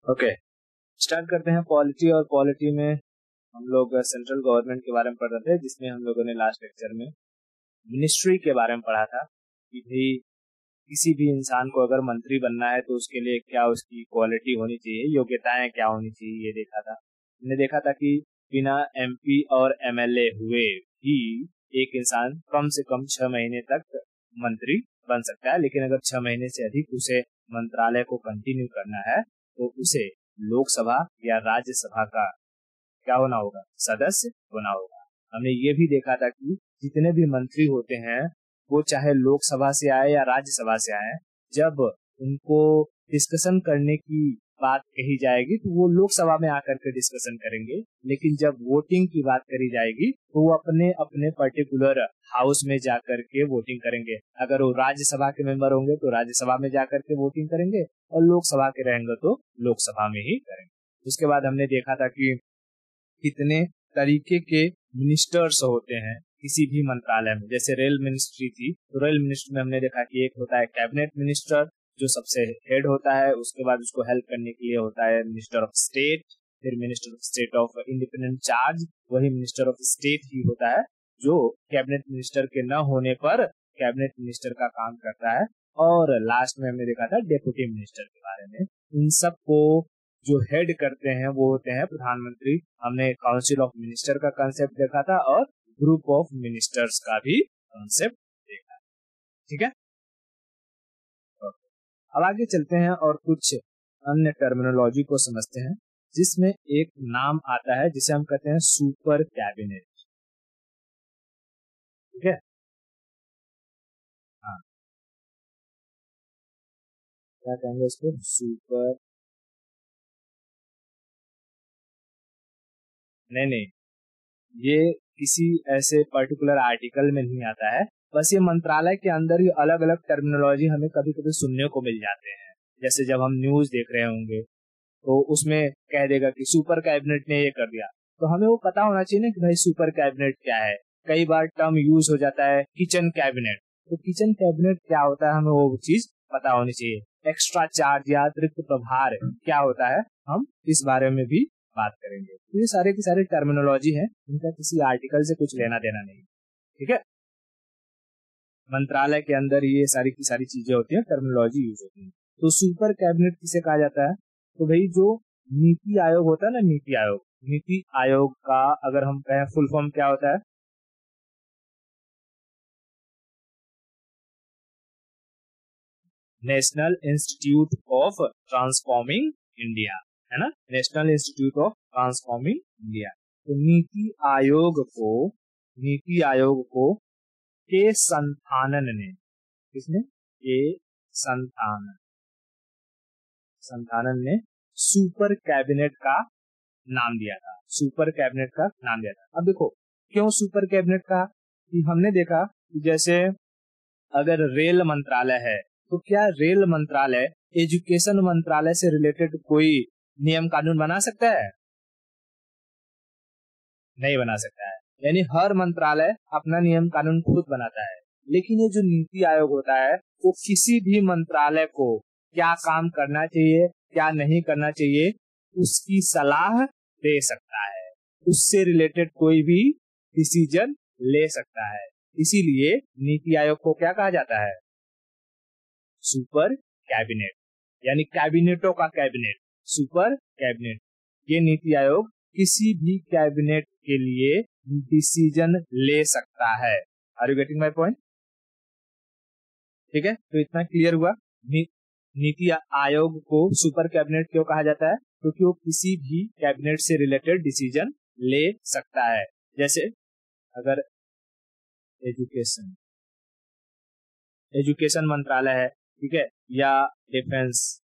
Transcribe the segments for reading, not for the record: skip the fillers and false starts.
Okay, start करते हैं polity. और पॉलिटी में हम लोग सेंट्रल गवर्नमेंट के बारे में पढ़ रहे थे, जिसमें हम लोगों ने लास्ट लेक्चर में मिनिस्ट्री के बारे में पढ़ा था कि भाई किसी भी इंसान को अगर मंत्री बनना है तो उसके लिए क्या उसकी क्वालिटी होनी चाहिए, योग्यताएं क्या होनी चाहिए, ये देखा था। हमने देखा था कि बिना एमपी और एमएलए हुए भी एक इंसान कम से कम 6 महीने तक मंत्री बन सकता है, लेकिन अगर 6 महीने से अधिक उसे मंत्रालय को कंटिन्यू करना है तो उसे लोकसभा या राज्यसभा का क्या होना होगा, सदस्य होना होगा। हमने ये भी देखा था कि जितने भी मंत्री होते हैं वो चाहे लोकसभा से आए या राज्यसभा से आए, जब उनको डिस्कशन करने की बात कही जाएगी तो वो लोकसभा में आकर के डिस्कशन करेंगे, लेकिन जब वोटिंग की बात करी जाएगी तो वो अपने अपने पर्टिकुलर हाउस में जाकर के वोटिंग करेंगे। अगर वो राज्यसभा के मेंबर होंगे तो राज्यसभा में जाकर के वोटिंग करेंगे, और लोकसभा के रहेंगे तो लोकसभा में ही करेंगे। उसके बाद हमने देखा था कि कितने तरीके के मिनिस्टर्स होते हैं किसी भी मंत्रालय में। जैसे रेल मिनिस्ट्री थी तो रेल मिनिस्ट्री में हमने देखा कि एक होता है कैबिनेट मिनिस्टर जो सबसे हेड होता है, उसके बाद उसको हेल्प करने के लिए होता है मिनिस्टर ऑफ स्टेट, फिर minister of state of independent charge, वही मिनिस्टर ऑफ स्टेट ही होता है जो कैबिनेट मिनिस्टर के न होने पर कैबिनेट मिनिस्टर का काम करता है। और लास्ट में हमने देखा था डेप्यूटी मिनिस्टर के बारे में। इन सब को जो हेड करते हैं वो होते हैं प्रधानमंत्री। हमने काउंसिल ऑफ मिनिस्टर का कंसेप्ट देखा था और ग्रुप ऑफ मिनिस्टर्स का भी कंसेप्ट देखा। ठीक है, अब आगे चलते हैं और कुछ अन्य टर्मिनोलॉजी को समझते हैं, जिसमें एक नाम आता है जिसे हम कहते हैं सुपर कैबिनेट। ठीक है, हाँ, क्या कहेंगे इसको, सुपर, नहीं, ये किसी ऐसे पर्टिकुलर आर्टिकल में नहीं आता है, बस ये मंत्रालय के अंदर ही अलग अलग टर्मिनोलॉजी हमें कभी कभी सुनने को मिल जाते हैं। जैसे जब हम न्यूज देख रहे होंगे तो उसमें कह देगा कि सुपर कैबिनेट ने ये कर दिया, तो हमें वो पता होना चाहिए ना कि भाई सुपर कैबिनेट क्या है। कई बार टर्म यूज हो जाता है किचन कैबिनेट, तो किचन कैबिनेट क्या होता है हमें वो चीज पता होनी चाहिए। एक्स्ट्रा चार्ज या अतिरिक्त प्रभार क्या होता है, हम इस बारे में भी बात करेंगे। तो ये सारे की सारे टर्मिनोलॉजी है, इनका किसी आर्टिकल से कुछ लेना देना नहीं। ठीक है, मंत्रालय के अंदर ये सारी की सारी चीजें होती हैं, टर्मिनोलॉजी यूज होती है। तो सुपर कैबिनेट किसे कहा जाता है, तो भाई जो नीति आयोग होता है ना, नीति आयोग का अगर हम कहें फुल फॉर्म क्या होता है, national institute of transforming India, है ना, national institute of transforming India. तो नीति आयोग को के संथानन ने, किसने, के संथानन संथानन ने सुपर कैबिनेट का नाम दिया था, सुपर कैबिनेट का नाम दिया था। अब देखो क्यों सुपर कैबिनेट का, कि हमने देखा कि जैसे अगर रेल मंत्रालय है तो क्या रेल मंत्रालय एजुकेशन मंत्रालय से रिलेटेड कोई नियम कानून बना सकता है? नहीं बना सकता है। यानी हर मंत्रालय अपना नियम कानून खुद बनाता है, लेकिन ये जो नीति आयोग होता है वो किसी भी मंत्रालय को क्या काम करना चाहिए क्या नहीं करना चाहिए उसकी सलाह दे सकता है, उससे रिलेटेड कोई भी डिसीजन ले सकता है। इसीलिए नीति आयोग को क्या कहा जाता है, सुपर कैबिनेट, यानी कैबिनेटों का कैबिनेट, सुपर कैबिनेट। ये नीति आयोग किसी भी कैबिनेट के लिए डिसीजन ले सकता है। Are you getting my point? ठीक है, तो इतना क्लियर हुआ। नीति आयोग को सुपर कैबिनेट क्यों कहा जाता है, क्योंकि वो किसी भी कैबिनेट से रिलेटेड डिसीजन ले सकता है। जैसे अगर एजुकेशन एजुकेशन मंत्रालय है, ठीक है, या डिफेंस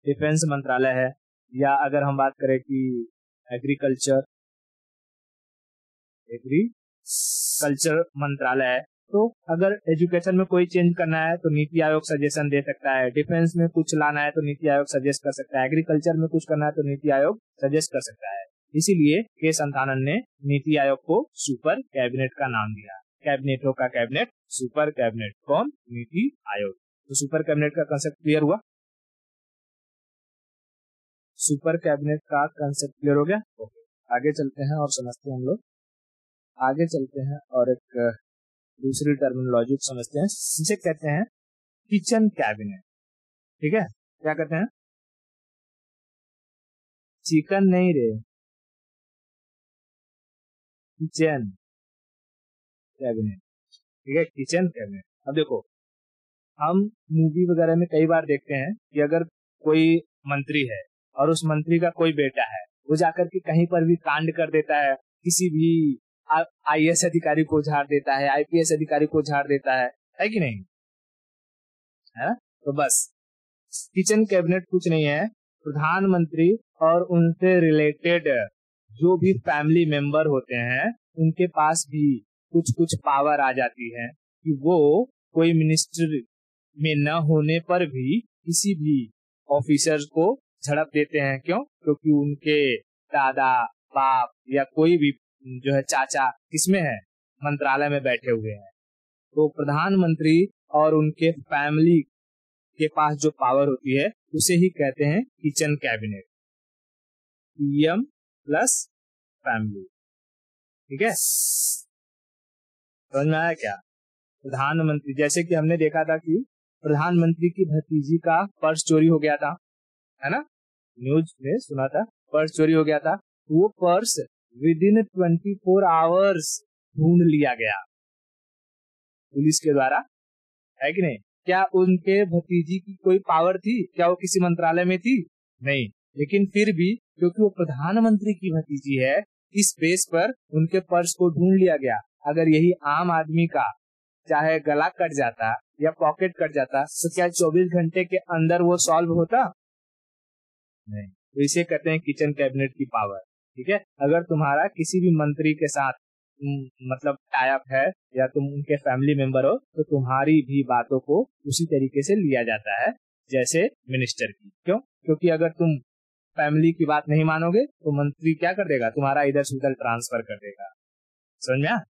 डिफेंस मंत्रालय है, या अगर हम बात करें कि एग्रीकल्चर मंत्रालय है, तो अगर एजुकेशन में कोई चेंज करना है तो नीति आयोग सजेशन दे सकता है, डिफेंस में कुछ लाना है तो नीति आयोग सजेस्ट कर सकता है, एग्रीकल्चर में कुछ करना है तो नीति आयोग सजेस्ट कर सकता है। इसीलिए के संथानन ने नीति आयोग को सुपर कैबिनेट का नाम दिया। कैबिनेटों का कैबिनेट, सुपर कैबिनेट, कौन, नीति आयोग। तो सुपर कैबिनेट का कंसेप्ट क्लियर हुआ। सुपर कैबिनेट का कंसेप्ट क्लियर हो गया। ओके, आगे चलते हैं और समझते हैं हम लोग। आगे चलते हैं और एक दूसरी टर्मिनोलॉजी समझते हैं, जिसे कहते हैं किचन कैबिनेट। ठीक है, क्या कहते हैं? चिकन नहीं रे, किचन कैबिनेट। ठीक है, किचन कैबिनेट। अब देखो, हम मूवी वगैरह में कई बार देखते हैं कि अगर कोई मंत्री है और उस मंत्री का कोई बेटा है, वो जाकर के कहीं पर भी कांड कर देता है, किसी भी आईएएस अधिकारी को झाड़ देता है, आईपीएस अधिकारी को झाड़ देता है कि नहीं? है? तो बस किचन कैबिनेट कुछ नहीं है, प्रधानमंत्री और उनसे रिलेटेड जो भी फैमिली मेंबर होते हैं उनके पास भी कुछ कुछ पावर आ जाती है कि वो कोई मिनिस्टर में न होने पर भी किसी भी ऑफिसर को झड़प देते हैं। क्यों? क्योंकि उनके दादा, बाप या कोई भी जो है चाचा किसमें है, मंत्रालय में बैठे हुए हैं। तो प्रधानमंत्री और उनके फैमिली के पास जो पावर होती है उसे ही कहते हैं kitchen cabinet, PM plus family. ठीक है, समझ में आया क्या? प्रधानमंत्री, जैसे कि हमने देखा था कि प्रधानमंत्री की भतीजी का पर्स चोरी हो गया था, है ना, न्यूज में सुना था, पर्स चोरी हो गया था। वो पर्स विदिन 24 आवर्स ढूंढ लिया गया पुलिस के द्वारा, है कि नहीं? क्या उनके भतीजी की कोई पावर थी? क्या वो किसी मंत्रालय में थी? नहीं, लेकिन फिर भी क्योंकि वो प्रधानमंत्री की भतीजी है, इस बेस पर उनके पर्स को ढूंढ लिया गया। अगर यही आम आदमी का चाहे गला कट जाता या पॉकेट कट जाता तो क्या 24 घंटे के अंदर वो सॉल्व होता? नहीं। तो इसे कहते हैं किचन कैबिनेट की पावर। ठीक है, अगर तुम्हारा किसी भी मंत्री के साथ मतलब टाइप है या तुम उनके फैमिली मेंबर हो तो तुम्हारी भी बातों को उसी तरीके से लिया जाता है जैसे मिनिस्टर की। क्यों? क्योंकि अगर तुम फैमिली की बात नहीं मानोगे तो मंत्री क्या कर देगा, तुम्हारा इधर से उधर ट्रांसफर कर देगा। समझ में आया?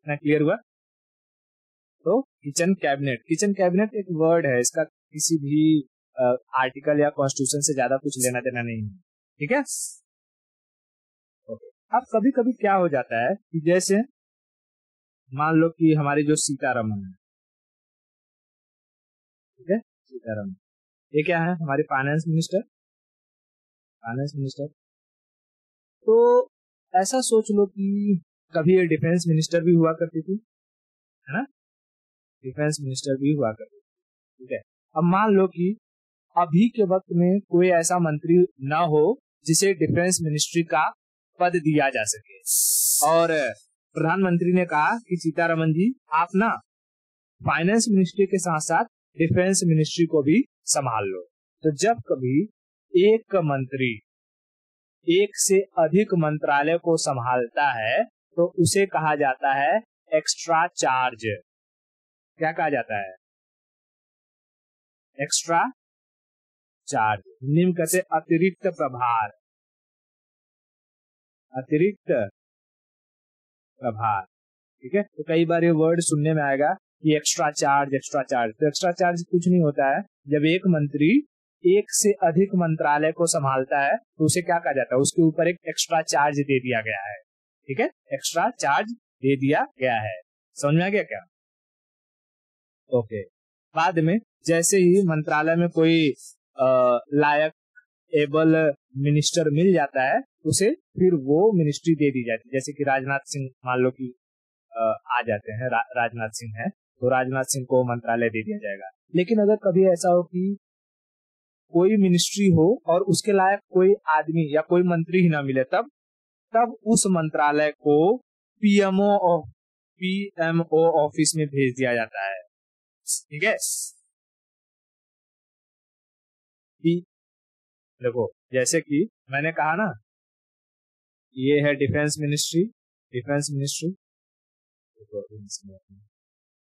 इतना क्लियर हुआ? तो किचन कैबिनेट, किचन कैबिनेट एक वर्ड है, इसका किसी भी आर्टिकल या कॉन्स्टिट्यूशन से ज्यादा कुछ लेना देना नहीं है। ठीक है, ओके। अब कभी कभी क्या हो जाता है कि जैसे मान लो कि हमारी जो सीतारमन है, ठीक है, सीतारमन ये क्या है, हमारी फाइनेंस मिनिस्टर, फाइनेंस मिनिस्टर। तो ऐसा सोच लो कि कभी ये डिफेंस मिनिस्टर भी हुआ करती थी, है ना, डिफेंस मिनिस्टर भी हुआ करती थी। ठीक है, अब मान लो कि अभी के वक्त में कोई ऐसा मंत्री ना हो जिसे डिफेंस मिनिस्ट्री का पद दिया जा सके, और प्रधानमंत्री ने कहा कि सीतारमन जी आप ना फाइनेंस मिनिस्ट्री के साथ साथ डिफेंस मिनिस्ट्री को भी संभाल लो। तो जब कभी एक मंत्री एक से अधिक मंत्रालय को संभालता है तो उसे कहा जाता है एक्स्ट्रा चार्ज। क्या कहा जाता है? Extra charge. हिंदी में कहते अतिरिक्त प्रभार, अतिरिक्त प्रभार। ठीक है, तो कई बार ये वर्ड सुनने में आएगा कि एक्स्ट्रा चार्ज, एक्स्ट्रा चार्ज। तो एक्स्ट्रा चार्ज कुछ नहीं होता है, जब एक मंत्री एक से अधिक मंत्रालय को संभालता है तो उसे क्या कहा जाता है, उसके ऊपर एक एक्स्ट्रा चार्ज दे दिया गया है। ठीक है, एक्स्ट्रा चार्ज दे दिया गया है। समझ में आ गया क्या? ओके। बाद में जैसे ही मंत्रालय में कोई लायक एबल मिनिस्टर मिल जाता है उसे फिर वो मिनिस्ट्री दे दी जाती है। जैसे कि राजनाथ सिंह मान लो कि आ जाते हैं, राजनाथ सिंह है तो राजनाथ सिंह को मंत्रालय दे दिया जाएगा। लेकिन अगर कभी ऐसा हो कि कोई मिनिस्ट्री हो और उसके लायक कोई आदमी या कोई मंत्री ही ना मिले, तब उस मंत्रालय को पीएमओ ऑफिस में भेज दिया जाता है। ठीक है, देखो जैसे कि मैंने कहा ना, ये है defence ministry, defence ministry,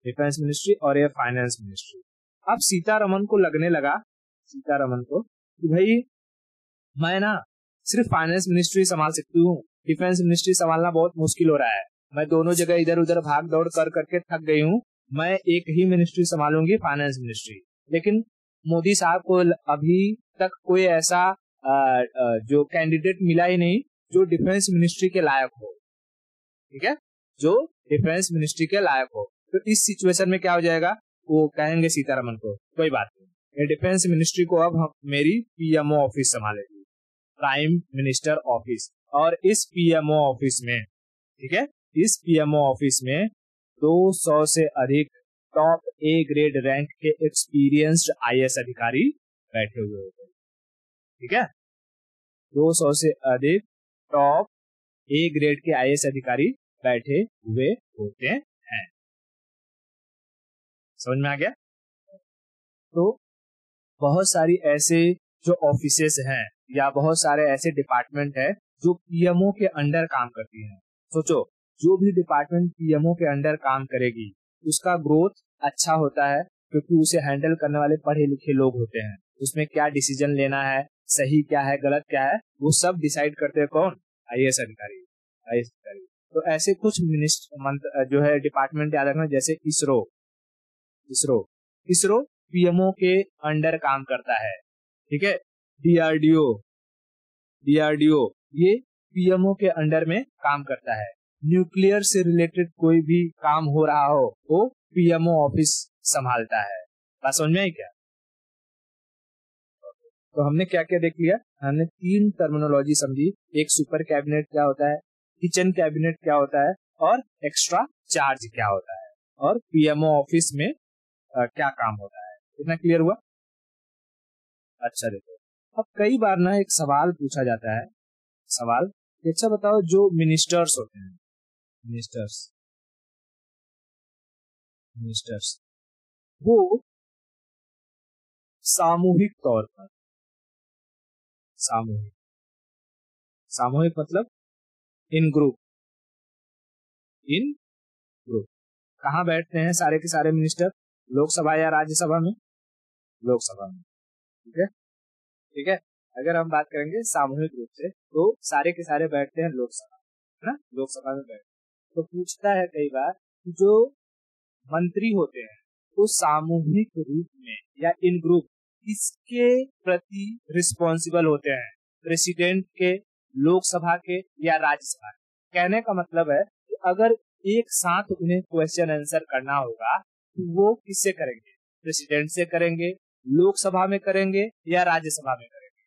defence ministry, और ये फाइनेंस मिनिस्ट्री। अब सीतारमन को लगने लगा, सीतारमन को, कि भाई मैं ना सिर्फ फाइनेंस मिनिस्ट्री संभाल सकती हूँ, डिफेंस मिनिस्ट्री संभालना बहुत मुश्किल हो रहा है, मैं दोनों जगह इधर उधर भाग दौड़ कर करके थक गई हूँ, मैं एक ही मिनिस्ट्री संभालूंगी, फाइनेंस मिनिस्ट्री। लेकिन मोदी साहब को अभी तक कोई ऐसा जो कैंडिडेट मिला ही नहीं जो डिफेंस मिनिस्ट्री के लायक हो, ठीक है, जो डिफेंस मिनिस्ट्री के लायक हो। तो इस सिचुएशन में क्या हो जाएगा, वो कहेंगे सीतारमन को कोई बात नहीं, ये डिफेंस मिनिस्ट्री को अब मेरी पीएमओ ऑफिस संभालेगी, प्राइम मिनिस्टर ऑफिस। और इस पीएमओ ऑफिस में, ठीक है, इस पीएमओ ऑफिस में 200 से अधिक टॉप ए ग्रेड रैंक के एक्सपीरियंस्ड आईएएस अधिकारी बैठे हुए होते हैं, ठीक है, 200 से अधिक टॉप ए ग्रेड के आईएएस अधिकारी बैठे हुए होते हैं। समझ में आ गया? तो बहुत सारी ऐसे जो ऑफिसेस हैं या बहुत सारे ऐसे डिपार्टमेंट है जो पीएमओ के अंडर काम करती हैं। सोचो, जो भी डिपार्टमेंट पीएमओ के अंडर काम करेगी उसका ग्रोथ अच्छा होता है, क्योंकि उसे हैंडल करने वाले पढ़े लिखे लोग होते हैं। उसमें क्या डिसीजन लेना है, सही क्या है, गलत क्या है, वो सब डिसाइड करते हैं कौन? आईएएस अधिकारी, आईएएस अधिकारी। तो ऐसे कुछ जो है डिपार्टमेंट याद रखना, जैसे इसरो, इसरो इसरो पीएमओ के अंडर काम करता है, ठीक है। डीआरडीओ, डीआरडीओ ये पीएमओ के अंडर में काम करता है। न्यूक्लियर से रिलेटेड कोई भी काम हो रहा हो वो पीएमओ ऑफिस संभालता है। बात समझ में आई क्या? तो हमने क्या क्या देख लिया, हमने 3 टर्मिनोलॉजी समझी। एक सुपर कैबिनेट क्या होता है, किचन कैबिनेट क्या होता है, और एक्स्ट्रा चार्ज क्या होता है, और पीएमओ ऑफिस में क्या काम होता है। इतना क्लियर हुआ? अच्छा, देखो अब कई बार ना एक सवाल पूछा जाता है, सवाल, अच्छा बताओ जो मिनिस्टर्स होते हैं, मिनिस्टर्स मिनिस्टर्स वो सामूहिक तौर पर, सामूहिक सामूहिक मतलब इन ग्रुप, इन ग्रुप कहाँ बैठते हैं सारे के सारे मिनिस्टर? लोकसभा या राज्यसभा में? लोकसभा में, ठीक है, ठीक है। अगर हम बात करेंगे सामूहिक रूप से तो सारे के सारे बैठते हैं लोकसभा, है ना, लोकसभा में बैठते। तो पूछता है कई बार जो मंत्री होते हैं वो सामूहिक रूप में या इन ग्रुप किसके प्रति रिस्पॉन्सिबल होते हैं? प्रेसिडेंट के, लोकसभा के, या राज्यसभा के? कहने का मतलब है कि अगर एक साथ उन्हें क्वेश्चन आंसर करना होगा तो वो किससे करेंगे? प्रेसिडेंट से करेंगे, लोकसभा में करेंगे, या राज्यसभा में करेंगे?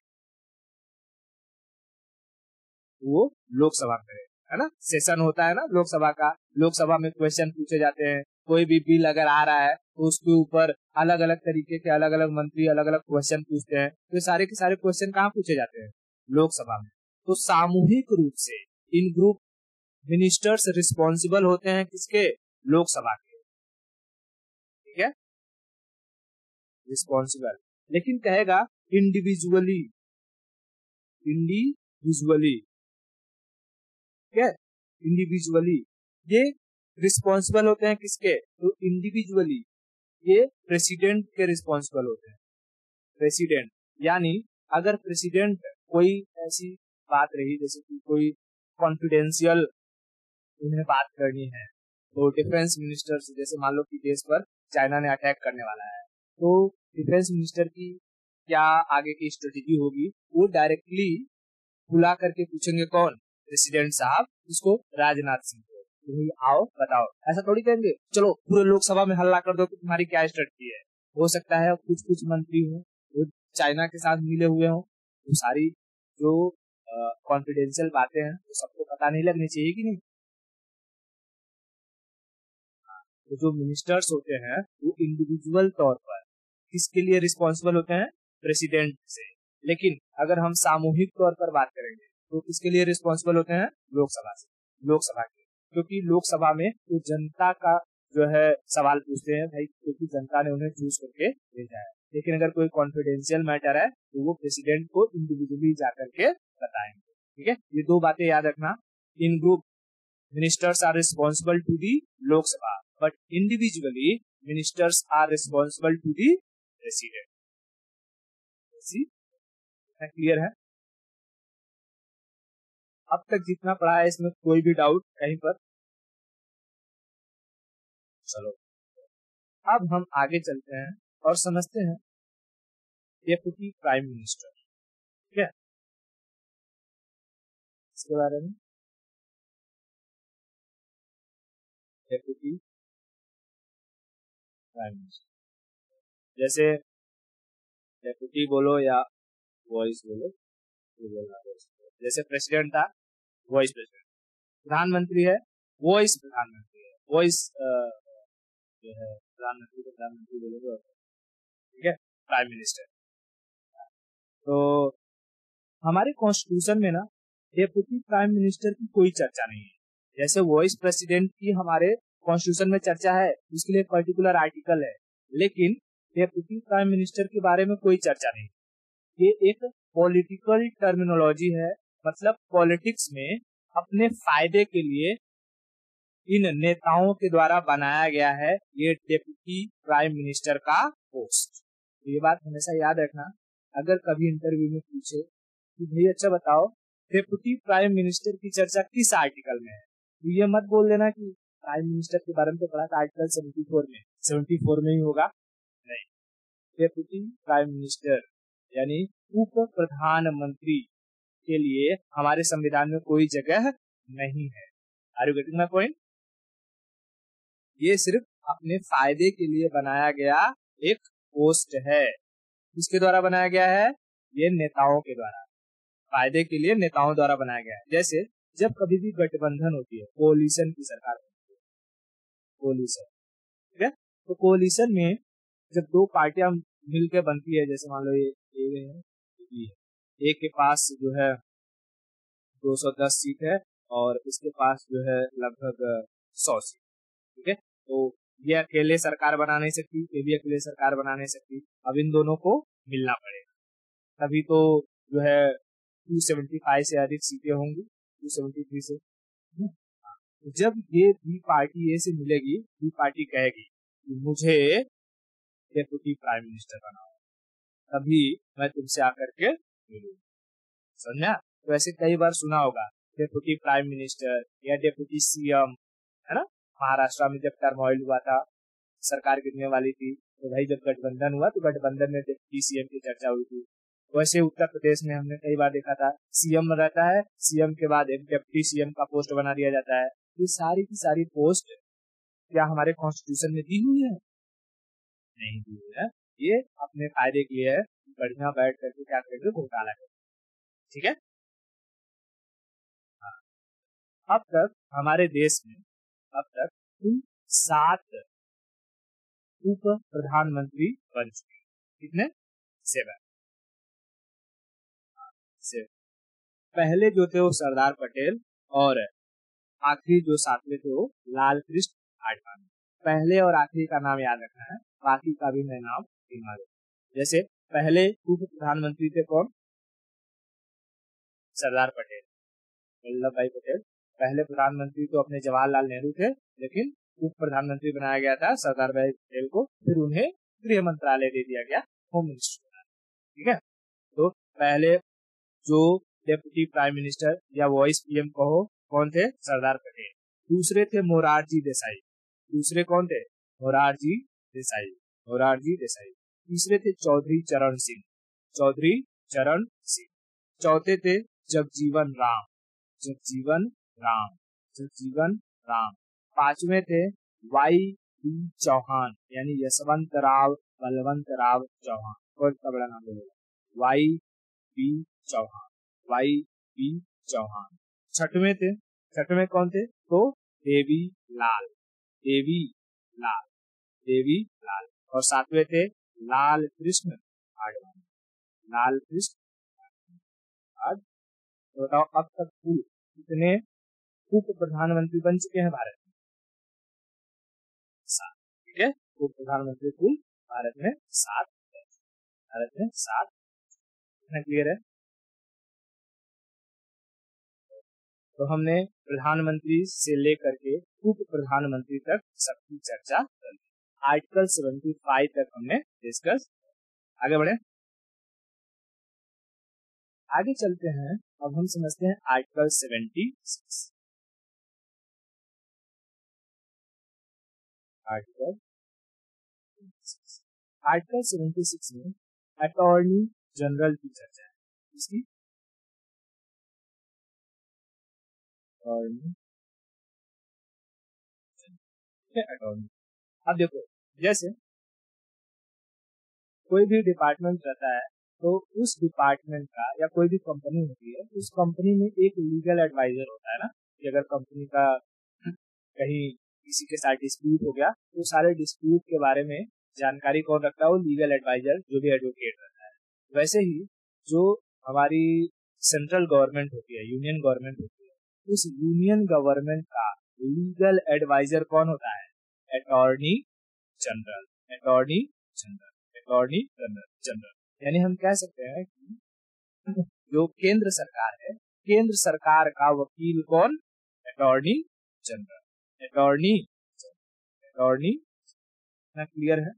वो लोकसभा में, है ना, सेशन होता है ना लोकसभा का, लोकसभा में क्वेश्चन पूछे जाते हैं। कोई भी बिल अगर आ रहा है तो उसके ऊपर अलग अलग तरीके के अलग अलग मंत्री अलग अलग क्वेश्चन पूछते हैं। तो सारे के सारे क्वेश्चन कहाँ पूछे जाते हैं? लोकसभा में। तो सामूहिक रूप से इन ग्रुप मिनिस्टर्स रिस्पॉन्सिबल होते हैं किसके? लोकसभा के, ठीक है, रिस्पॉन्सिबल। लेकिन कहेगा इंडिविजुअली, इंडिविजुअली, ठीक है, इंडिविजुअली ये रिस्पॉन्सिबल होते हैं किसके? तो इंडिविजुअली ये प्रेसिडेंट के रिस्पॉन्सिबल होते हैं। प्रेसिडेंट यानी अगर प्रेसिडेंट कोई ऐसी बात रही जैसे कि कोई कॉन्फिडेंशियल उन्हें बात करनी है तो डिफेंस मिनिस्टर से, जैसे मान लो कि देश पर चाइना ने अटैक करने वाला है तो डिफेंस मिनिस्टर की क्या आगे की स्ट्रेटेजी होगी, वो डायरेक्टली बुला करके पूछेंगे कौन? प्रेसिडेंट साहब, उसको राजनाथ सिंह को, तुम आओ बताओ। ऐसा थोड़ी कहेंगे चलो पूरे लोकसभा में हल्ला कर दो कि तुम्हारी क्या स्ट्रेटेजी है। हो सकता है कुछ कुछ मंत्री हो वो चाइना के साथ मिले हुए हो, तो सारी जो कॉन्फिडेंशियल बातें हैं वो सबको पता नहीं लगनी चाहिए कि नहीं। तो जो मिनिस्टर्स होते हैं वो इंडिविजुअल तौर पर किसके लिए रिस्पॉन्सिबल होते हैं? प्रेसिडेंट से। लेकिन अगर हम सामूहिक तौर पर बात करेंगे तो किसके लिए रिस्पॉन्सिबल होते हैं? लोकसभा से, लोकसभा के, क्योंकि लोकसभा में तो जनता का जो है सवाल पूछते हैं भाई, क्योंकि जनता ने उन्हें चूज करके भेजा है। लेकिन अगर कोई कॉन्फिडेंशियल मैटर है तो वो प्रेसिडेंट को इंडिविजुअली जाकर के बताएंगे, ठीक है। ये 2 बातें याद रखना, इन group ministers are responsible to the Lok Sabha, but individually ministers are responsible to the president. Clear है? अब तक जितना पढ़ा है इसमें कोई भी डाउट कहीं पर? चलो अब हम आगे चलते हैं और समझते हैं डेप्यूटी प्राइम मिनिस्टर। ठीक है, इसके बारे में डेप्यूटी प्राइम मिनिस्टर, जैसे डेप्यूटी बोलो या वॉइस बोलो, जैसे प्रेसिडेंट था वॉइस प्रेसिडेंट, प्रधानमंत्री है वॉइस प्रधानमंत्री है, वॉइस जो है प्रधानमंत्री को प्रधानमंत्री बोलोगे। ठीक है, प्राइम मिनिस्टर। तो हमारे कॉन्स्टिट्यूशन में ना डेप्यूटी प्राइम मिनिस्टर की कोई चर्चा नहीं है। जैसे वॉइस प्रेसिडेंट की हमारे कॉन्स्टिट्यूशन में चर्चा है, उसके लिए पर्टिकुलर आर्टिकल है, लेकिन डेप्यूटी प्राइम मिनिस्टर के बारे में कोई चर्चा नहीं। ये एक पॉलिटिकल टर्मिनोलॉजी है, मतलब पॉलिटिक्स में अपने फायदे के लिए इन नेताओं के द्वारा बनाया गया है ये डेप्यूटी प्राइम मिनिस्टर का पोस्ट। तो ये बात हमेशा याद रखना, अगर कभी इंटरव्यू में पूछे कि भाई अच्छा बताओ डेप्यूटी प्राइम मिनिस्टर की चर्चा किस आर्टिकल में है, तो ये मत बोल देना कि प्राइम मिनिस्टर के बारे में तो पढ़ा था आर्टिकल 74 में ही होगा। नहीं, डेप्यूटी प्राइम मिनिस्टर यानी उप प्रधानमंत्री के लिए हमारे संविधान में कोई जगह नहीं है। Are you getting my point? ये सिर्फ अपने फायदे के लिए बनाया गया एक पोस्ट है। किसके द्वारा बनाया गया है? ये नेताओं के द्वारा, फायदे के लिए नेताओं द्वारा बनाया गया है। जैसे जब कभी भी गठबंधन होती है, कोलिशन की सरकार होती है, कोलिशन, ठीक है, तो कोलिशन में जब दो पार्टियां मिलकर बनती है, जैसे मान लो ये है, ए के पास जो है 210 सीट है और इसके पास जो है लगभग 100 सीट, ठीक है, तो ये अकेले सरकार बना नहीं सकती, ये भी अकेले सरकार बना नहीं सकती, अब इन दोनों को मिलना पड़ेगा, तभी तो जो है 275 से अधिक सीटें होंगी, 273 से। तो जब ये बी पार्टी ए से मिलेगी, बी पार्टी कहेगी कि मुझे डेप्यूटी प्राइम मिनिस्टर बनाओ, तभी मैं तुमसे आकर के मिलूंगा। समझा? तो ऐसे कई बार सुना होगा डेप्यूटी प्राइम मिनिस्टर या डेप्यूटी सीएम, है ना। महाराष्ट्र में जब टर्मोइल हुआ था, सरकार गिरने वाली थी, तो भाई जब गठबंधन हुआ तो गठबंधन में डेप्यूटी सीएम की चर्चा हुई थी। वैसे उत्तर प्रदेश में हमने कई बार देखा था सीएम रहता है, सीएम के बाद एक डेप्यूटी सीएम का पोस्ट बना दिया जाता है। ये सारी की सारी पोस्ट क्या हमारे कॉन्स्टिट्यूशन में दी हुई है? नहीं दी हुई है। ये अपने फायदे के लिए है, बढ़िया बैठ करके क्या करेंगे, घोटाला करेंगे। ठीक है, हाँ। अब तक हमारे देश में अब तक कुल 7 उप प्रधानमंत्री बन चुके हैं। कितने? 7। पहले जो थे वो सरदार पटेल और आखिरी जो 7वें थे वो लाल कृष्ण आडवाणी। पहले और आखिरी का नाम याद रखना है, बाकी का भी मैं नाम गिनवा दूं। जैसे पहले उप प्रधानमंत्री थे कौन? सरदार पटेल, वल्लभ भाई पटेल। पहले प्रधानमंत्री तो अपने जवाहरलाल नेहरू थे, लेकिन उप प्रधानमंत्री बनाया गया था सरदार भाई पटेल को, फिर उन्हें गृह मंत्रालय दे दिया गया, होम मिनिस्टर बना। ठीक है, तो पहले जो डेप्यूटी प्राइम मिनिस्टर या वॉइस पीएम कहो, कौन थे? सरदार पटेल। दूसरे थे मोरारजी देसाई। दूसरे कौन थे? मोरारजी देसाई, मोरारजी देसाई। तीसरे थे चौधरी चरण सिंह, चौधरी चरण सिंह। चौथे थे जगजीवन राम, जगजीवन राम, जगजीवन राम। पांचवें थे वाई बी चौहान, यानी यशवंत राव बलवंत राव चौहान। और इतना बड़ा नाम बोलेगा, Y B Chauhan, Y B Chauhan. छठवें कौन थे? तो देवी लाल, देवी लाल, देवी लाल। और सातवें थे लाल कृष्ण आडवाणी, लाल कृष्ण आडवाणी। तो बताओ अब तक कुल कितने उप प्रधानमंत्री बन चुके हैं भारत में? 7। ठीक है, उप प्रधानमंत्री कुल भारत में 7, भारत में 7। कितना क्लियर है? तो हमने प्रधानमंत्री से लेकर के उप प्रधानमंत्री तक सबकी चर्चा कर ली। आर्टिकल 75 तक हमने डिस्कस। आगे बढ़े, आगे चलते हैं। अब हम समझते हैं आर्टिकल 76। आर्टिकल 76 में अटॉर्नी जनरल की चर्चा है। इसकी अटॉर्नी अटॉर्नी। अब देखो, जैसे कोई भी डिपार्टमेंट रहता है तो उस डिपार्टमेंट का या कोई भी कंपनी होती है, उस कंपनी में एक लीगल एडवाइजर होता है ना, कि अगर कंपनी का कहीं किसी के साथ डिस्प्यूट हो गया तो सारे डिस्प्यूट के बारे में जानकारी कौन रखता है? वो लीगल एडवाइजर, जो भी एडवोकेट रहता है। वैसे ही जो हमारी सेंट्रल गवर्नमेंट होती है, यूनियन गवर्नमेंट होती है, उस यूनियन गवर्नमेंट का लीगल एडवाइजर कौन होता है? Attorney general. Attorney general, attorney general. यानी हम कह सकते हैं कि जो केंद्र सरकार है, केंद्र सरकार का वकील कौन? Attorney general. अटॉर्नी अटॉर्नी ना, क्लियर है?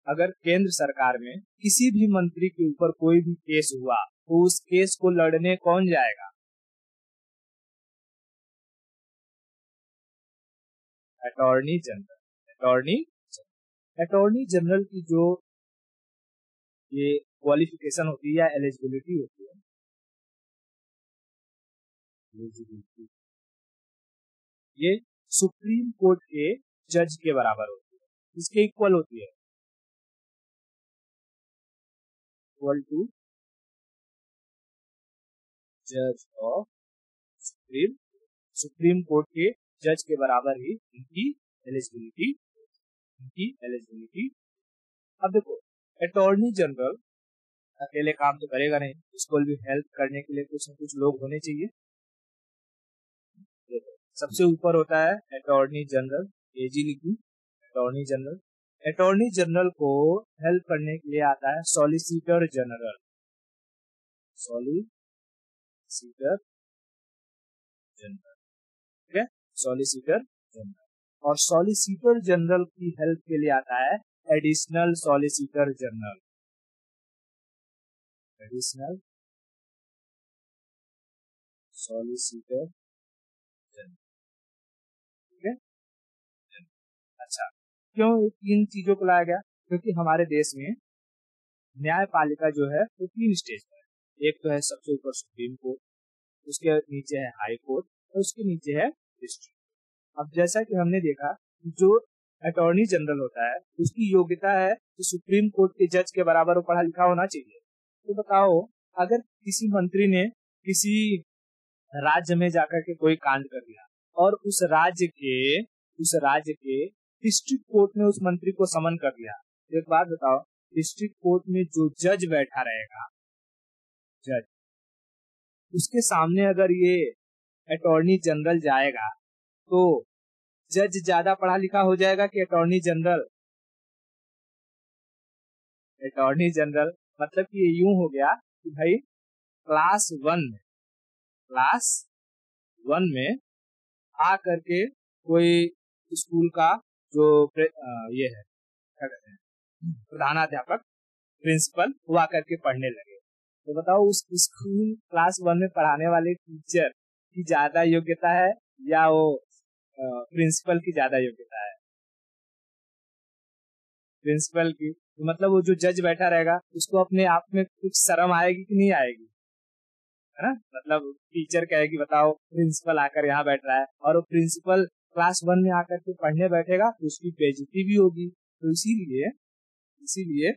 अगर केंद्र सरकार में किसी भी मंत्री के ऊपर कोई भी केस हुआ तो उस केस को लड़ने कौन जाएगा? Attorney general. अटॉर्नी जनरल की जो ये क्वालिफिकेशन होती है या एलिजिबिलिटी होती है, ये सुप्रीम कोर्ट के जज के बराबर होती है, इसके इक्वल होती है, इक्वल टू जज ऑफ सुप्रीम कोर्ट के जज के बराबर ही इनकी एलिजिबिलिटी। अब देखो, अटॉर्नी जनरल अकेले काम तो करेगा नहीं, उसको भी हेल्प करने के लिए कुछ न कुछ लोग होने चाहिए। देखो, सबसे ऊपर होता है अटॉर्नी जनरल, एजी लिखी, अटॉर्नी जनरल। अटॉर्नी जनरल को हेल्प करने के लिए आता है सॉलिसिटर जनरल। सॉलिसिटर जनरल, ठीक है, सॉलिसिटर जनरल। और सॉलिसिटर जनरल की हेल्प के लिए आता है additional solicitor general. Additional solicitor general, ठीक है। अच्छा, क्यों इन चीजों को लाया गया? क्योंकि हमारे देश में न्यायपालिका जो है वो 3 स्टेज है। एक तो है सबसे ऊपर सुप्रीम कोर्ट, उसके नीचे है हाई कोर्ट और उसके नीचे है डिस्ट्रिक्ट। अब जैसा कि हमने देखा, जो अटॉर्नी जनरल होता है उसकी योग्यता है कि सुप्रीम कोर्ट के जज के बराबर वो पढ़ा लिखा होना चाहिए। तो बताओ, अगर किसी मंत्री ने किसी राज्य में जाकर के कोई कांड कर दिया और उस राज्य के डिस्ट्रिक्ट कोर्ट में उस मंत्री को समन कर दिया, तो एक बात बताओ, डिस्ट्रिक्ट कोर्ट में जो जज बैठा रहेगा, जज, उसके सामने अगर ये अटॉर्नी जनरल जाएगा तो जज ज्यादा पढ़ा लिखा हो जाएगा कि अटॉर्नी जनरल? अटॉर्नी जनरल मतलब कि ये यूं हो गया कि भाई क्लास 1 में आ करके कोई स्कूल का जो ये है, क्या कहते हैं, प्रधानाध्यापक, प्रिंसिपल, हुआ करके पढ़ने लगे, तो बताओ उस स्कूल क्लास 1 में पढ़ाने वाले टीचर की ज्यादा योग्यता है या वो प्रिंसिपल की ज्यादा योग्यता है? प्रिंसिपल की। तो मतलब वो जो जज बैठा रहेगा उसको अपने आप में कुछ शर्म आएगी कि नहीं आएगी? है ना, मतलब टीचर कहेगी बताओ प्रिंसिपल आकर यहाँ बैठ रहा है, और वो प्रिंसिपल क्लास 1 में आकर के पढ़ने बैठेगा तो उसकी बेइज्जती भी होगी। तो इसीलिए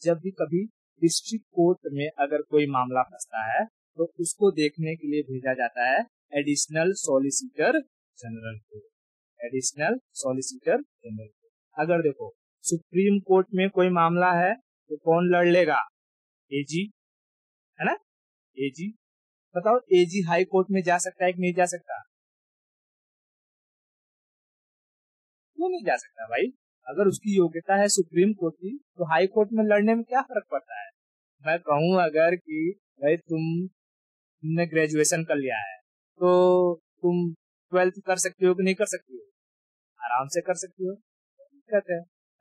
जब भी कभी डिस्ट्रिक्ट कोर्ट में अगर कोई मामला फंसता है तो उसको देखने के लिए भेजा जाता है एडिशनल सॉलिसिटर जनरल को। एडिशनल सॉलिसिटर जनरल को। अगर देखो सुप्रीम कोर्ट में कोई मामला है तो कौन लड़ लेगा? एजी, है ना, एजी। बताओ, एजी हाई कोर्ट में जा सकता है कि नहीं जा सकता? क्यों नहीं जा सकता भाई? अगर उसकी योग्यता है सुप्रीम कोर्ट की तो हाई कोर्ट में लड़ने में क्या फर्क पड़ता है? मैं कहूँ अगर कि भाई तुमने ग्रेजुएशन कर लिया है तो तुम 12th कर सकती हो कि नहीं कर सकती हो? आराम से कर सकती हो, दिक्कत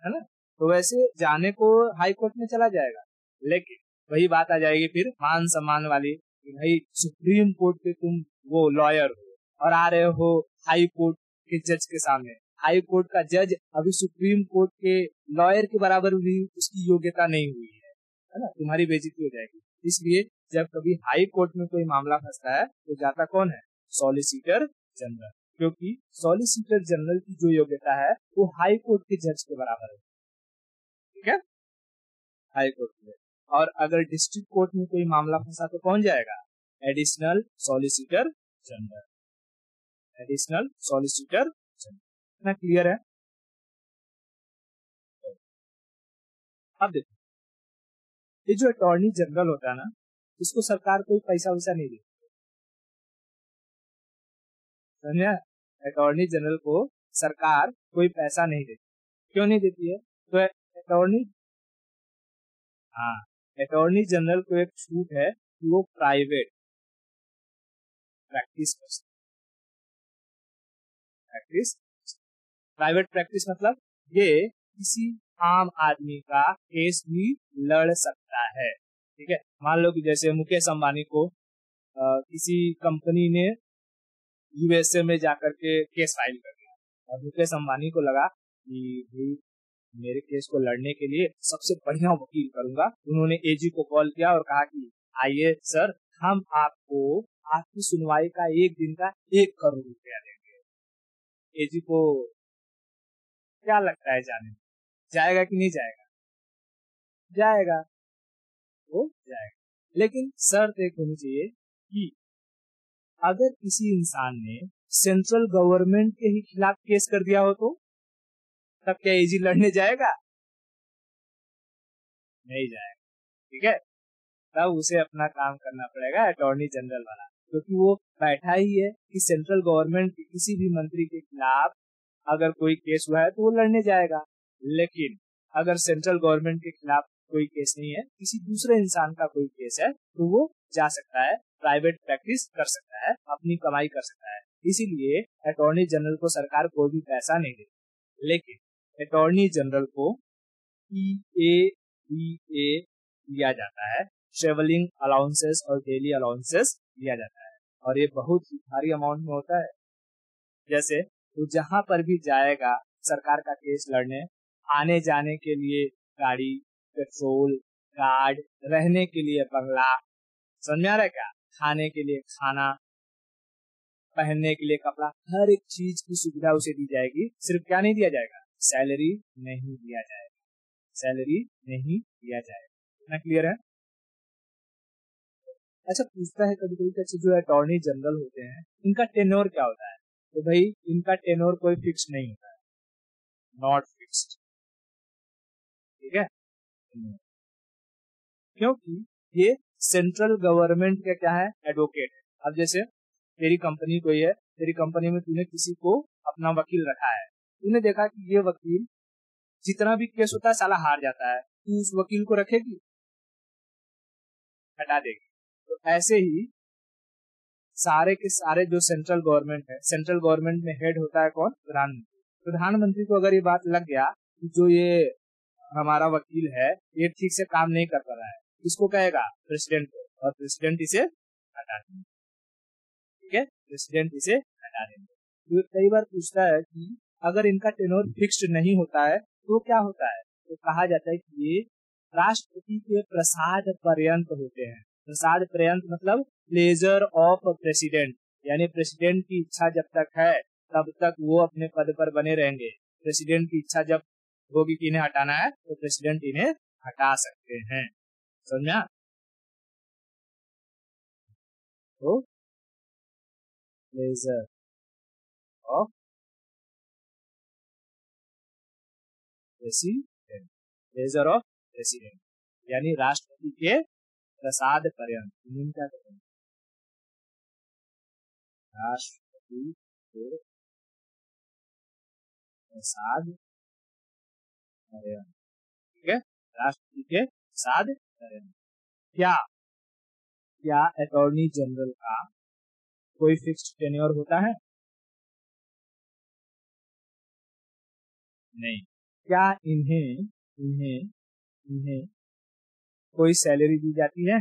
है ना? तो वैसे जाने को हाई कोर्ट में चला जाएगा, लेकिन वही बात आ जाएगी फिर मान सम्मान वाली कि भाई सुप्रीम कोर्ट के तुम वो लॉयर हो और आ रहे हो हाई कोर्ट के जज के सामने। हाई कोर्ट का जज अभी सुप्रीम कोर्ट के लॉयर के बराबर भी उसकी योग्यता नहीं हुई है ना, तुम्हारी बेइज्जती हो जाएगी। इसलिए जब कभी हाई कोर्ट में कोई मामला फंसता है तो जाता कौन है? सॉलिसिटर जनरल, क्योंकि सॉलिसिटर जनरल की जो योग्यता है वो हाई कोर्ट के जज के बराबर है। ठीक है, हाई कोर्ट में। और अगर डिस्ट्रिक्ट कोर्ट में कोई मामला फंसा तो कौन जाएगा? Additional solicitor general, additional solicitor general. इतना क्लियर है? अब देखो, ये जो अटॉर्नी जनरल होता है ना, इसको सरकार कोई पैसा वैसा नहीं देती, समझा? अटॉर्नी जनरल को सरकार कोई पैसा नहीं देती। क्यों नहीं देती है? तो अटॉर्नी, हाँ, अटॉर्नी जनरल को एक छूट है कि वो प्राइवेट प्रैक्टिस कर सकते। प्रैक्टिस, प्राइवेट प्रैक्टिस मतलब ये किसी आम आदमी का केस भी लड़ सकता है। ठीक है, मान लो कि जैसे मुकेश अंबानी को किसी कंपनी ने यूएसए में जाकर के केस फाइल कर दिया, और मुकेश अंबानी को लगा कि मेरे केस को लड़ने के लिए सबसे बढ़िया वकील करूंगा। उन्होंने एजी को कॉल किया और कहा कि आइए सर, हम आपको आपकी सुनवाई का एक दिन का 1 करोड़ रुपया देंगे। एजी को क्या लगता है, जाने जाएगा कि नहीं जाएगा? जाएगा, वो जाएगा। लेकिन शर्त एक होनी चाहिए कि अगर किसी इंसान ने सेंट्रल गवर्नमेंट के ही खिलाफ केस कर दिया हो तो तब क्या एजी लड़ने जाएगा? नहीं जाएगा। ठीक है, तब उसे अपना काम करना पड़ेगा अटॉर्नी जनरल वाला, क्योंकि वो बैठा ही है कि सेंट्रल गवर्नमेंट के किसी भी मंत्री के खिलाफ अगर कोई केस हुआ है तो वो लड़ने जाएगा। लेकिन अगर सेंट्रल गवर्नमेंट के खिलाफ कोई केस नहीं है, किसी दूसरे इंसान का कोई केस है, तो वो जा सकता है, प्राइवेट प्रैक्टिस कर सकता है, अपनी कमाई कर सकता है। इसीलिए अटॉर्नी जनरल को सरकार कोई भी पैसा नहीं देती। लेकिन अटॉर्नी जनरल को EADA दिया जाता है, ट्रेवलिंग अलाउंसेस और डेली अलाउंसेस दिया जाता है, और ये बहुत भारी अमाउंट में होता है। जैसे तो जहां पर भी जाएगा सरकार का केस लड़ने, आने जाने के लिए गाड़ी, पेट्रोल, गार्ड, रहने के लिए बंगला, समझ में आ रहा है क्या? खाने के लिए खाना, पहनने के लिए कपड़ा, हर एक चीज की सुविधा उसे दी जाएगी। सिर्फ क्या नहीं दिया जाएगा? सैलरी नहीं दिया जाएगा, सैलरी नहीं दिया जाएगा। इतना क्लियर है? अच्छा, पूछता है कभी कभी कि जो अटॉर्नी जनरल होते हैं इनका टेन्योर क्या होता है? तो भाई इनका टेन्योर कोई फिक्स नहीं होता है, नॉट फिक्स्ड। ठीक है, क्योंकि ये सेंट्रल गवर्नमेंट का क्या है? एडवोकेट है। अब जैसे तेरी कंपनी कोई है, तेरी कंपनी में तूने किसी को अपना वकील रखा है, तूने देखा कि ये वकील जितना भी केस होता है साला हार जाता है, तू उस वकील को रखेगी? हटा देगी। तो ऐसे ही सारे के सारे जो सेंट्रल गवर्नमेंट है, सेंट्रल गवर्नमेंट में हेड होता है कौन? प्रधानमंत्री। प्रधानमंत्री को अगर ये बात लग गया कि जो ये हमारा वकील है ये ठीक से काम नहीं कर पा रहा है, इसको कहेगा? प्रेसिडेंट को, और प्रेसिडेंट इसे हटा देंगे। ठीक है, प्रेसिडेंट इसे हटा देंगे। तो कई बार पूछता है कि अगर इनका टेन्योर फिक्स्ड नहीं होता है तो क्या होता है? तो कहा जाता है कि ये राष्ट्रपति के प्रसाद पर्यंत होते हैं। प्रसाद पर्यंत मतलब प्लेजर ऑफ प्रेसिडेंट, यानी प्रेसिडेंट की इच्छा जब तक है तब तक वो अपने पद पर बने रहेंगे। प्रेसिडेंट की इच्छा जब होगी कि इन्हें हटाना है तो प्रेसिडेंट इन्हें हटा सकते हैं। समझा? तो pleasure of president, pleasure of president यानी राष्ट्रपति के प्रसाद पर्यंत। क्या करेंगे? राष्ट्रपति के प्रसाद पर्यंत। ठीक है, राष्ट्रपति के प्रसाद पर्यंत। क्या क्या अटॉर्नी जनरल का कोई फिक्स्ड टेन्योर होता है? नहीं। क्या इन्हें इन्हें इन्हें कोई सैलरी दी जाती है?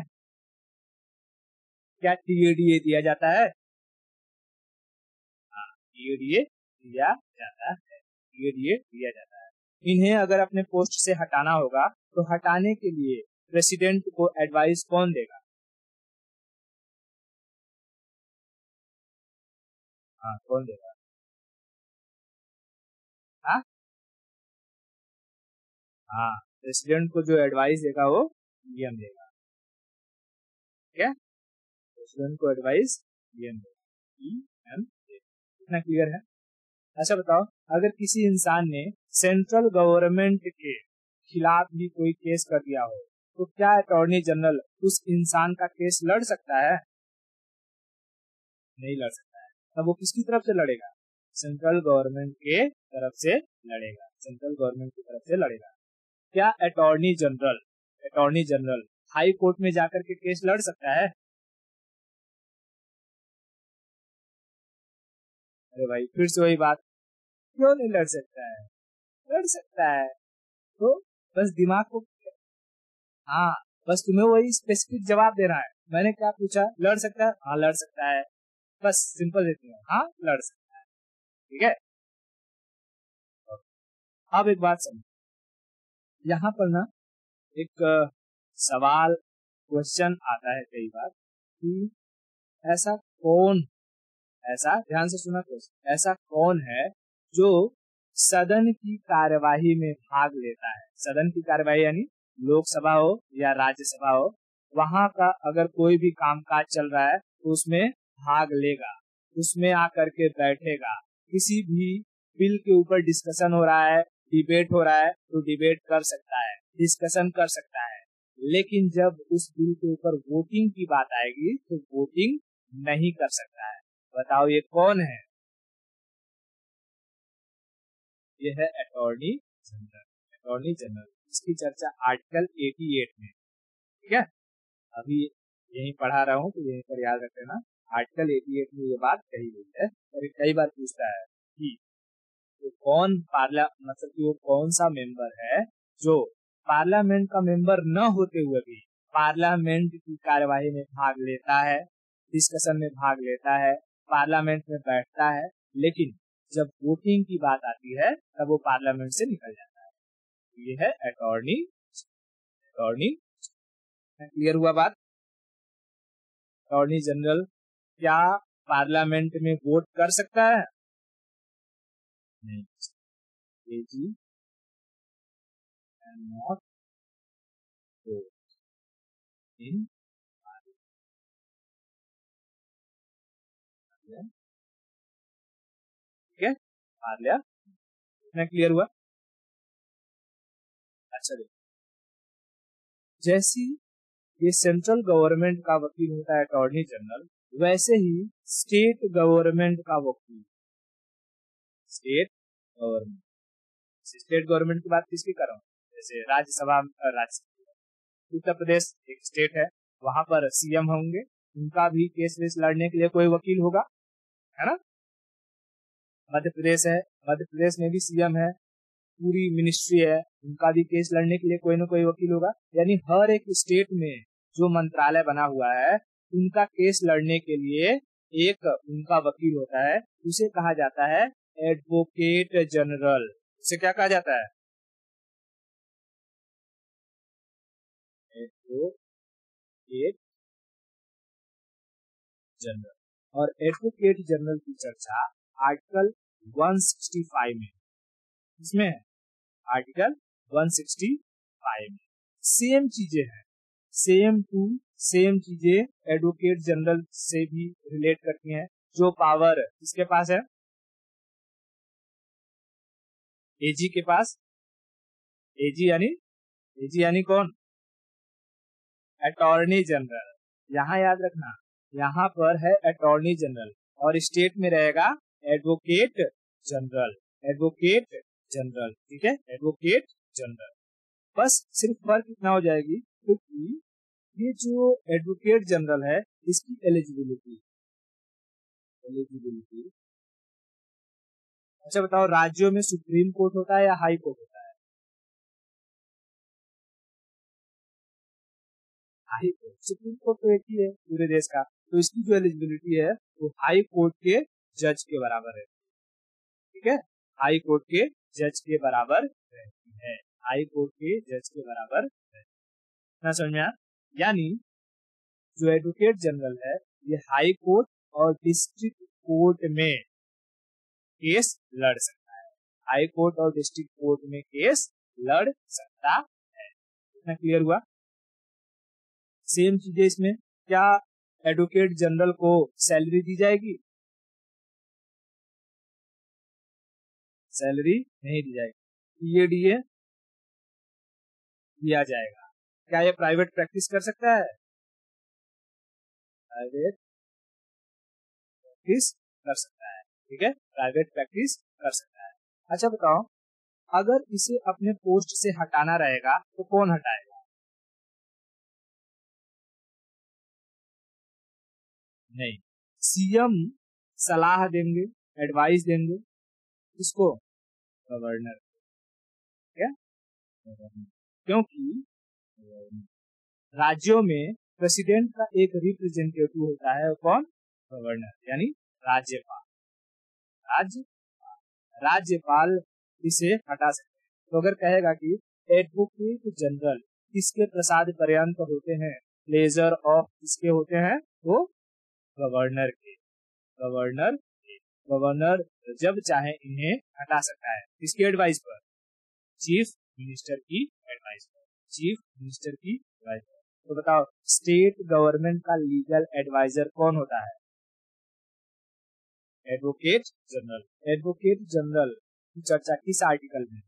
क्या TADA दिया जाता है? हाँ, TADA दिया जाता है। ये दिया जाता है। इन्हें अगर अपने पोस्ट से हटाना होगा तो हटाने के लिए प्रेसिडेंट को एडवाइस कौन देगा? हाँ, कौन देगा? हाँ हाँ, प्रेसिडेंट को जो एडवाइस देगा वो पीएम देगा। ठीक है, प्रेसिडेंट को एडवाइस पीएम देगा, पीएम देगा। इतना क्लियर है? अच्छा बताओ, अगर किसी इंसान ने सेंट्रल गवर्नमेंट के खिलाफ भी कोई केस कर दिया हो तो क्या अटॉर्नी जनरल उस इंसान का केस लड़ सकता है? नहीं लड़ सकता है। तब वो किसकी तरफ से लड़ेगा? सेंट्रल गवर्नमेंट के तरफ से लड़ेगा, सेंट्रल गवर्नमेंट की तरफ से लड़ेगा। क्या अटॉर्नी जनरल हाई कोर्ट में जाकर के केस लड़ सकता है? अरे भाई, फिर से वही बात, क्यों नहीं लड़ सकता है? लड़ सकता है। तो बस दिमाग को, हाँ, बस तुम्हें वही स्पेसिफिक जवाब देना है। मैंने क्या पूछा? लड़ सकता है? हाँ लड़ सकता है, बस सिंपल देती हूँ, हाँ लड़ सकता है। ठीक है, अब एक बात समझ, यहाँ पर ना एक सवाल, क्वेश्चन आता है कई बार कि ऐसा कौन, ऐसा ध्यान से सुना क्वेश्चन, ऐसा कौन है जो सदन की कार्यवाही में भाग लेता है? सदन की कार्यवाही यानी लोकसभा हो या राज्यसभा हो, वहां का अगर कोई भी कामकाज चल रहा है तो उसमें भाग लेगा, उसमें आकर के बैठेगा। किसी भी बिल के ऊपर डिस्कशन हो रहा है, डिबेट हो रहा है तो डिबेट कर सकता है, डिस्कशन कर सकता है। लेकिन जब उस बिल के ऊपर वोटिंग की बात आएगी तो वोटिंग नहीं कर सकता है। बताओ ये कौन है? ये है अटॉर्नी जनरल। अटॉर्नी जनरल, इसकी चर्चा आर्टिकल 88 में, ठीक है, अभी यही पढ़ा रहा हूँ तो यहीं पर याद रख लेना। आर्टिकल 88 में ये बात कही गई है। और कई बार पूछता है कि तो कौन मतलब कि वो कौन सा मेंबर है जो पार्लियामेंट का मेंबर न होते हुए भी पार्लियामेंट की कार्यवाही में भाग लेता है, डिस्कशन में भाग लेता है, पार्लियामेंट में बैठता है, लेकिन जब वोटिंग की बात आती है तब वो पार्लियामेंट से निकल जाता है। ये है अटॉर्नी। अटॉर्नी क्लियर हुआ बात? अटॉर्नी जनरल क्या पार्लियामेंट में वोट कर सकता है? नहीं। AG can not vote in parliament. ठीक है, पार्लियामेंट। इतना क्लियर हुआ? अच्छा देखो, जैसी ये सेंट्रल गवर्नमेंट का वकील होता है अटॉर्नी जनरल, वैसे ही स्टेट गवर्नमेंट का वकील, स्टेट गवर्नमेंट, स्टेट गवर्नमेंट की बात किसकी कर रहा हूँ? जैसे राज्यसभा, उत्तर प्रदेश एक स्टेट है, वहां पर सीएम होंगे, उनका भी केस वेस लड़ने के लिए कोई वकील होगा, है ना? मध्य प्रदेश है, मध्य प्रदेश में भी सीएम है, पूरी मिनिस्ट्री है, उनका भी केस लड़ने के लिए कोई ना कोई वकील होगा। यानी हर एक स्टेट में जो मंत्रालय बना हुआ है उनका केस लड़ने के लिए एक उनका वकील होता है, उसे कहा जाता है एडवोकेट जनरल। उसे क्या कहा जाता है? Advocate general. और एडवोकेट जनरल की चर्चा आर्टिकल 165 में, इसमें आर्टिकल 165 में सेम चीजें हैं, सेम टू सेम चीजें एडवोकेट जनरल से भी रिलेट करती हैं। जो पावर किसके पास है? एजी के पास। एजी यानी कौन? Attorney general. यहाँ याद रखना, यहाँ पर है अटॉर्नी जनरल और स्टेट में रहेगा एडवोकेट जनरल। एडवोकेट जनरल, ठीक है, एडवोकेट जनरल। बस सिर्फ फर्क इतना हो जाएगी क्योंकि ये जो एडवोकेट जनरल है इसकी एलिजिबिलिटी, अच्छा बताओ, राज्यों में सुप्रीम कोर्ट होता है या हाई कोर्ट होता है? High court. सुप्रीम कोर्ट तो एक ही है पूरे देश का, तो इसकी जो एलिजिबिलिटी है वो हाई कोर्ट के जज के बराबर है। ठीक है, हाई कोर्ट के जज के बराबर रहती है, हाई कोर्ट के जज के बराबर रहती है। ना समझ में आया? यानी जो एडवोकेट जनरल है ये हाई कोर्ट और डिस्ट्रिक्ट कोर्ट में केस लड़ सकता है, हाई कोर्ट और डिस्ट्रिक्ट कोर्ट में केस लड़ सकता है। इतना क्लियर हुआ? सेम चीजें इसमें, क्या एडवोकेट जनरल को सैलरी दी जाएगी? सैलरी नहीं दी जाएगी, पीएडीए दिया जाएगा। क्या ये प्राइवेट प्रैक्टिस कर सकता है? प्राइवेट प्रैक्टिस कर सकता है, ठीक है, प्राइवेट प्रैक्टिस कर सकता है। अच्छा बताओ, अगर इसे अपने पोस्ट से हटाना रहेगा तो कौन हटाएगा? नहीं, सीएम सलाह देंगे, एडवाइस देंगे, किसको? गवर्नर, क्या? क्योंकि राज्यों में प्रेसिडेंट का एक रिप्रेजेंटेटिव होता है, कौन? गवर्नर, यानी राज्यपाल। राज्यपाल इसे हटा सकते हैं। तो अगर कहेगा कि एडवोकेट जनरल किसके प्रसाद पर्यंत होते हैं, प्लेजर ऑफ किसके होते हैं, तो गवर्नर के। गवर्नर जब चाहे इन्हें हटा सकता है, किसकी एडवाइस पर? चीफ मिनिस्टर की एडवाइस पर, चीफ मिनिस्टर की एडवाइस पर। तो बताओ, स्टेट गवर्नमेंट का लीगल एडवाइजर कौन होता है? Advocate general. एडवोकेट जनरल की चर्चा किस आर्टिकल में?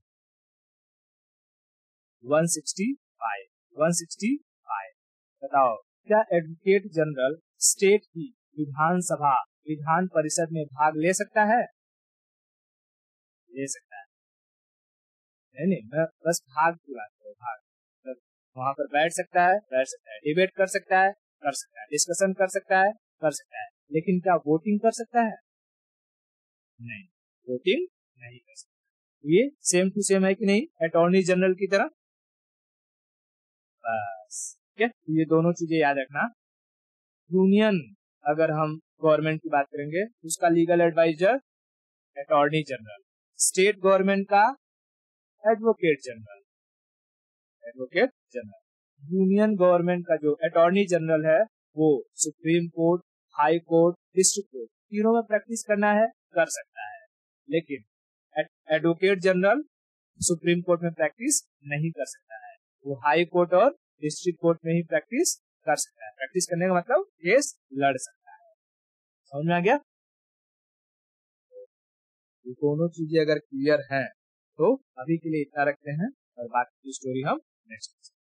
165। 165। बताओ, क्या एडवोकेट जनरल स्टेट की विधानसभा, विधान परिषद में भाग ले सकता है? ले सकता है। नहीं, मैं बस भाग की बात करूँ, भाग मतलब वहां पर बैठ सकता है, डिबेट कर सकता है, डिस्कशन कर सकता है, लेकिन क्या वोटिंग कर सकता है? नहीं, वोटिंग नहीं कर सकता। ये सेम टू सेम है कि नहीं अटॉर्नी जनरल की तरह? बस, ठीक है, ये दोनों चीजें याद रखना। यूनियन, अगर हम गवर्नमेंट की बात करेंगे, उसका legal adviser attorney general, state government का एडवोकेट जनरल, यूनियन गवर्नमेंट का जो अटॉर्नी जनरल है वो supreme court, high court, district court तीनों में प्रैक्टिस करना है, कर सकता है। लेकिन एडवोकेट जनरल सुप्रीम कोर्ट में प्रैक्टिस नहीं कर सकता है, वो हाई कोर्ट और डिस्ट्रिक्ट कोर्ट में ही प्रैक्टिस कर सकता है। प्रैक्टिस करने का मतलब केस लड़ सकता है। समझ में आ गया? ये दोनों चीजें अगर क्लियर हैं तो अभी के लिए इतना रखते हैं और बाकी की स्टोरी हम नेक्स्ट